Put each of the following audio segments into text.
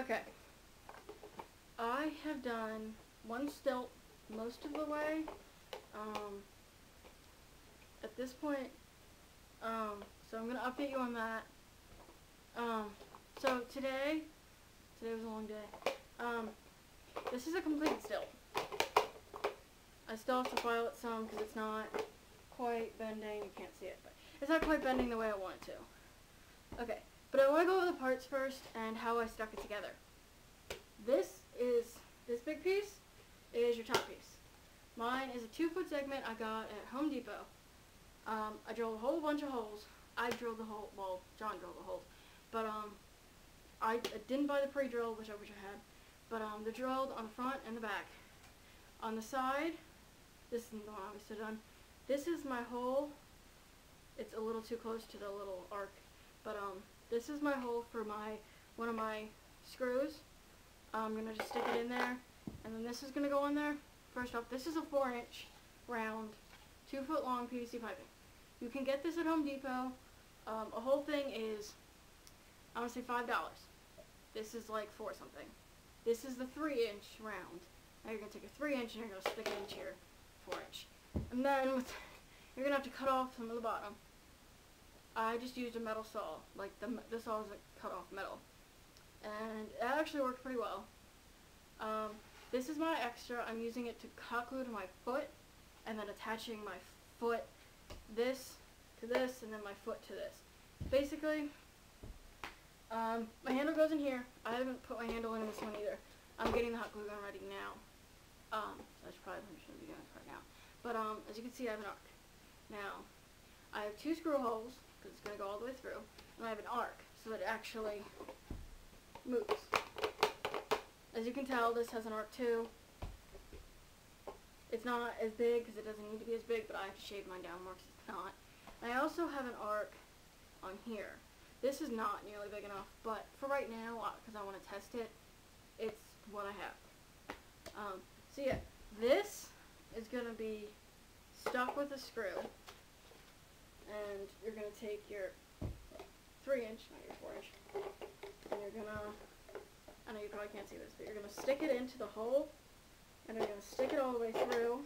Okay. I have done one stilt most of the way. At this point, so I'm going to update you on that. So today was a long day. This is a complete stilt. I still have to file it some because it's not quite bending. You can't see it, but it's not quite bending the way I want it to. Okay, but I want to go over the parts first and how I stuck it together. This big piece is your top piece. Mine is a 2-foot segment I got at Home Depot. I drilled a whole bunch of holes. I drilled the hole, well, John drilled the holes, but I didn't buy the pre-drill, which I wish I had, but they're drilled on the front and the back. On the side, this is the one I stood on. This is my hole. It's a little too close to the little arc, but this is my hole for one of my screws. I'm gonna just stick it in there, and then this is gonna go on there. First off, this is a 4-inch round, 2-foot long PVC piping. You can get this at Home Depot. A whole thing is, I want to say $5. This is like $4 something. This is the 3-inch round. Now you're gonna take a 3-inch and you're gonna stick it into your 4-inch, and then you're gonna have to cut off some of the bottom. I just used a metal saw, like the saw is a cut off metal, and it actually worked pretty well. This is my extra. I'm using it to hot glue to my foot, and then attaching my foot this to this, and then my foot to this. Basically, my handle goes in here. I haven't put my handle in this one either. I'm getting the hot glue gun ready now. That's probably what I should be doing right now. But as you can see, I have an arc. Now, I have 2 screw holes, because it's going to go all the way through, and I have an arc, so it actually moves. As you can tell, this has an arc too. It's not as big, because it doesn't need to be as big, but I have to shave mine down more because it's not. And I also have an arc on here. This is not nearly big enough, but for right now, because I want to test it, it's what I have. So yeah, this is going to be stuck with a screw, and you're going to take your 3-inch, not your 4-inch, and you're going to, I know you probably can't see this, but you're going to stick it into the hole, and you're going to stick it all the way through,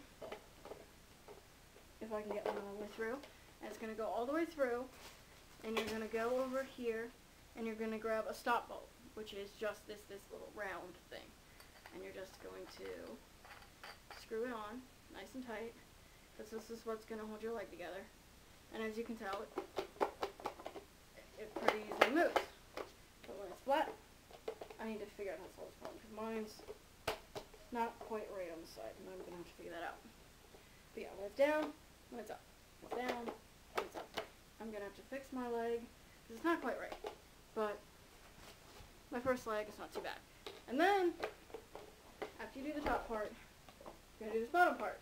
if I can get one all the way through, and it's going to go all the way through, and you're going to go over here, and you're going to grab a stop bolt, which is just this little round thing, and you're just going to screw it on nice and tight, because this is what's going to hold your leg together. And as you can tell, it pretty easily moves. But when it's flat, I need to figure out how to solve this problem, because mine's not quite right on the side, and I'm going to have to figure that out. But yeah, when it's down, when it's up, when it's down, when it's up. I'm going to have to fix my leg, because it's not quite right. But my first leg is not too bad. And then, after you do the top part, you're going to do this bottom part.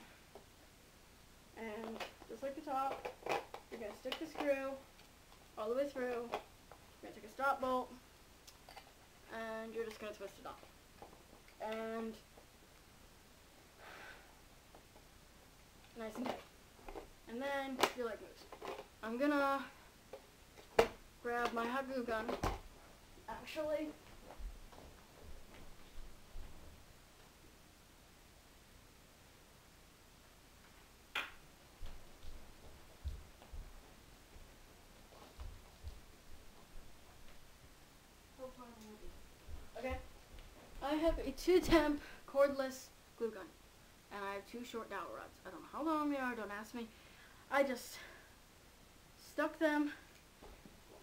And just like the top, you're going to stick the screw all the way through. You're going to take a stop bolt, and you're just going to twist it off. And nice and tight. And then your leg moves. I'm going to grab my hot glue gun. Actually, okay, I have a 2-temp cordless glue gun, and I have 2 short dowel rods. I don't know how long they are, don't ask me. I just stuck them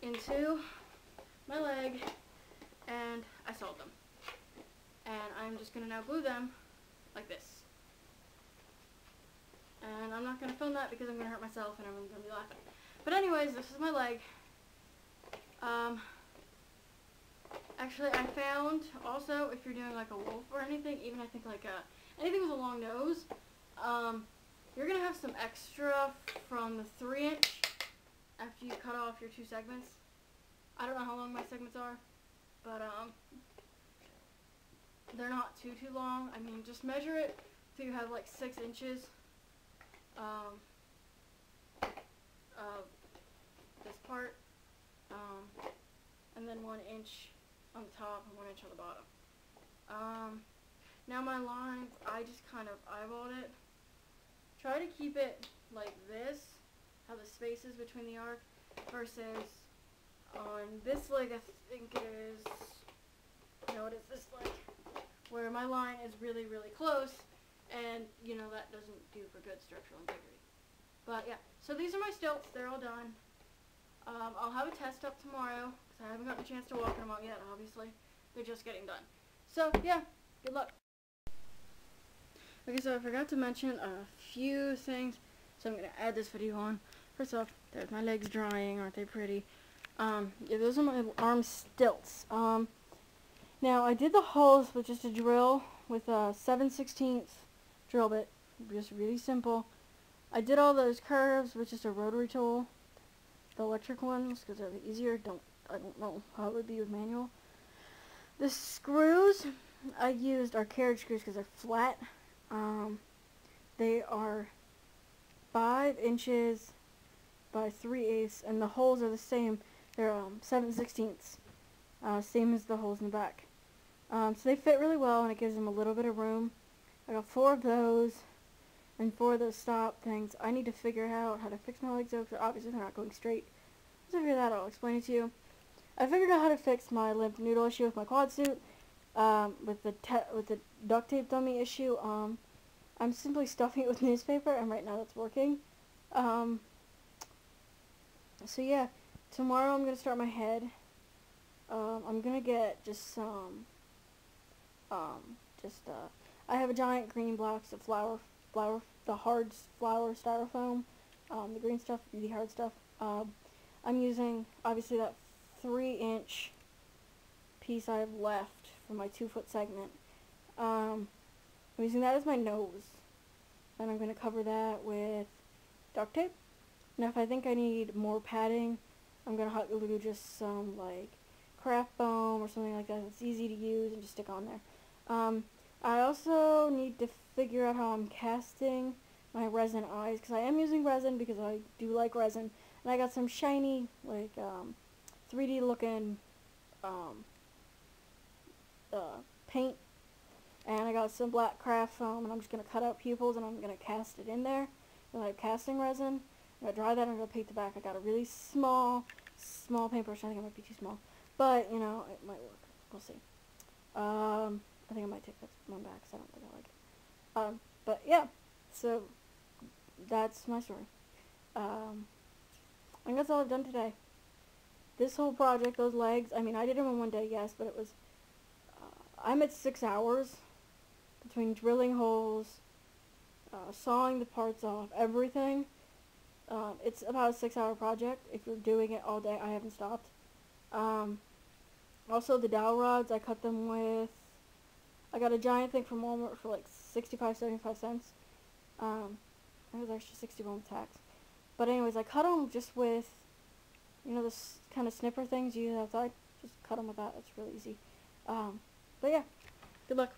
into my leg, and I sewed them. And I'm just going to now glue them like this. And I'm not going to film that because I'm going to hurt myself and everyone's going to be laughing. But anyways, this is my leg. Actually, I found also, if you're doing like a wolf or anything, even I think like anything with a long nose, you're going to have some extra from the 3-inch after you cut off your 2 segments. I don't know how long my segments are, but they're not too long. I mean, just measure it so you have like 6 inches of this part, and then 1 inch on the top and 1 inch on the bottom. Now my lines, I just kind of eyeballed it. Try to keep it like this, how the spaces between the arc, versus on this leg I think it is, no, it is this leg, where my line is really, really close, and you know that doesn't do for good structural integrity. But yeah, so these are my stilts, they're all done. I'll have a test up tomorrow, because I haven't gotten a chance to walk them out yet, obviously. They're just getting done. So yeah, good luck. Okay, so I forgot to mention a few things, so I'm going to add this video on. First off, there's my legs drying, aren't they pretty? Yeah, those are my arm stilts. Now, I did the holes with just a drill with a 7/16 drill bit, just really simple. I did all those curves with just a rotary tool, the electric ones, because they're easier. I don't know how it would be with manual. The screws I used are carriage screws because they're flat. They are 5 inches by 3/8, and the holes are the same. They're 7/16, same as the holes in the back. So they fit really well, and it gives them a little bit of room. I got 4 of those, and 4 of those stop things. I need to figure out how to fix my legs, though, because obviously they're not going straight. Once I figure that out, I'll explain it to you. I figured out how to fix my limp noodle issue with my quad suit, with the duct tape dummy issue. I'm simply stuffing it with newspaper, and right now that's working. So yeah, tomorrow I'm gonna start my head. I'm gonna get just some, I have a giant green box of the hard flour styrofoam, the green stuff, the hard stuff. I'm using, obviously, that 3-inch piece I have left for my 2-foot segment. I'm using that as my nose, and I'm going to cover that with duct tape. Now if I think I need more padding, I'm going to hot glue just some like craft foam or something like that that's easy to use and just stick on there. I also need to figure out how I'm casting my resin eyes, because I am using resin because I do like resin, and I got some shiny like 3D looking paint, and I got some black craft foam, and I'm just going to cut out pupils and I'm going to cast it in there with like casting resin. I'm going to dry that and I'm going to paint the back. I got a really small paintbrush. I think it might be too small, but you know, it might work. We'll see. I think I might take that one back because I don't think I like it. But yeah, so that's my story. I think that's all I've done today. This whole project, those legs, I mean, I did them in one day, yes, but it was, I'm at 6 hours between drilling holes, sawing the parts off, everything. It's about a 6-hour project. If you're doing it all day, I haven't stopped. Also, the dowel rods, I cut them with, I got a giant thing from Walmart for like 75 cents. It was actually 61 with tax. But anyways, I cut them just with, you know, this kind of snipper things you use outside. Just cut them with that. It's really easy. But yeah, good luck.